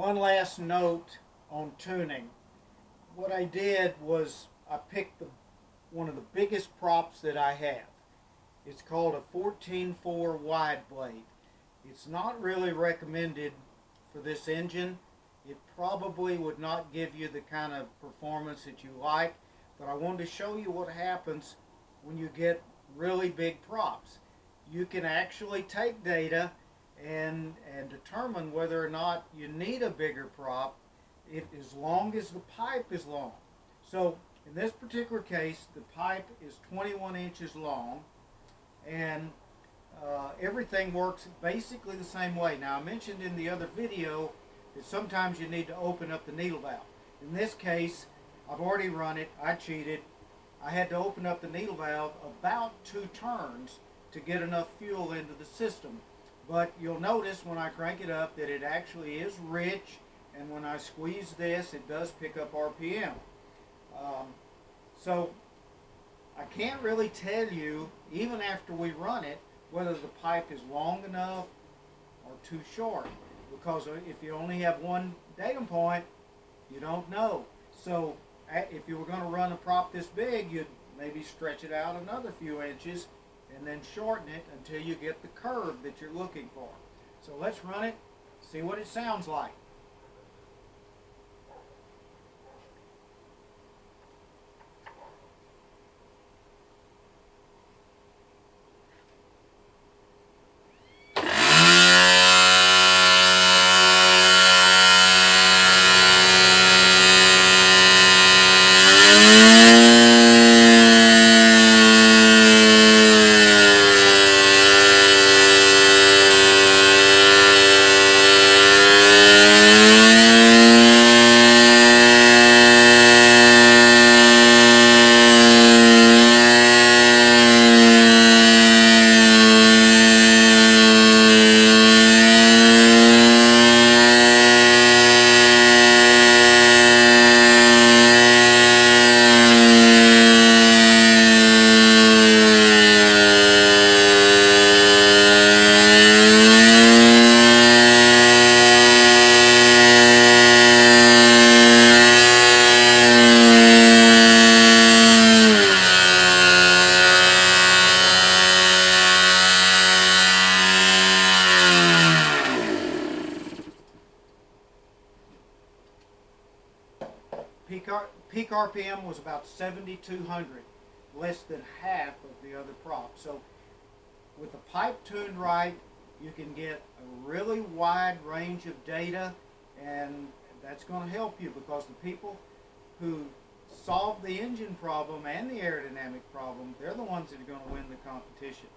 One last note on tuning. What I did was I picked one of the biggest props that I have. It's called a 14.4 wide blade. It's not really recommended for this engine. It probably would not give you the kind of performance that you like, but I wanted to show you what happens when you get really big props. You can actually take data and determine whether or not you need a bigger prop as long as the pipe is long. So in this particular case, the pipe is 21 inches long, and everything works basically the same way. Now, I mentioned in the other video that sometimes you need to open up the needle valve. In this case, I've already run it. I cheated. I had to open up the needle valve about 2 turns to get enough fuel into the system. But you'll notice when I crank it up that it actually is rich, and when I squeeze this, it does pick up RPM. So I can't really tell you, even after we run it, whether the pipe is long enough or too short, because if you only have one datum point, you don't know. So if you were going to run a prop this big, you'd maybe stretch it out another few inches and then shorten it until you get the curve that you're looking for. So let's run it, see what it sounds like. Peak RPM was about 7,200, less than half of the other props. So with the pipe tuned right, you can get a really wide range of data, and that's going to help you, because the people who solve the engine problem and the aerodynamic problem, they're the ones that are going to win the competition.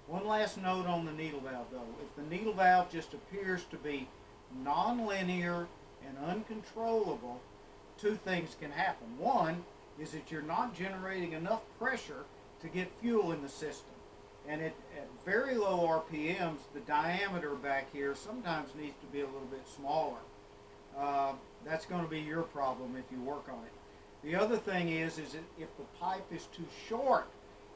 One last note on the needle valve though. If the needle valve just appears to be non-linear and uncontrollable, 2 things can happen. One is that you're not generating enough pressure to get fuel in the system. And at very low RPMs, the diameter back here sometimes needs to be a little bit smaller. That's going to be your problem if you work on it. The other thing is that if the pipe is too short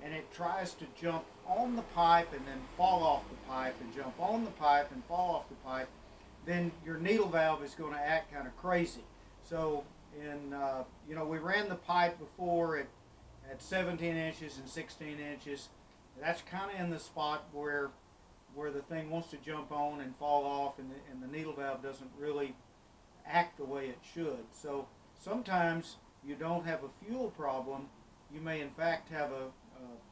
and it tries to jump on the pipe and then fall off the pipe and jump on the pipe and fall off the pipe, then your needle valve is going to act kind of crazy. So we ran the pipe before at 17 inches and 16 inches. That's kind of in the spot where the thing wants to jump on and fall off, and the needle valve doesn't really act the way it should. So sometimes you don't have a fuel problem. You may in fact have a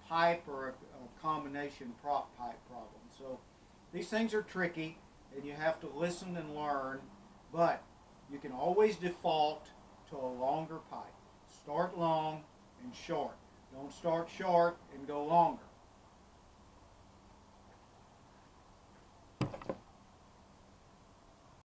pipe or a combination prop pipe problem. So these things are tricky, and you have to listen and learn, but you can always default to a longer pipe. Start long and short. Don't start short and go longer.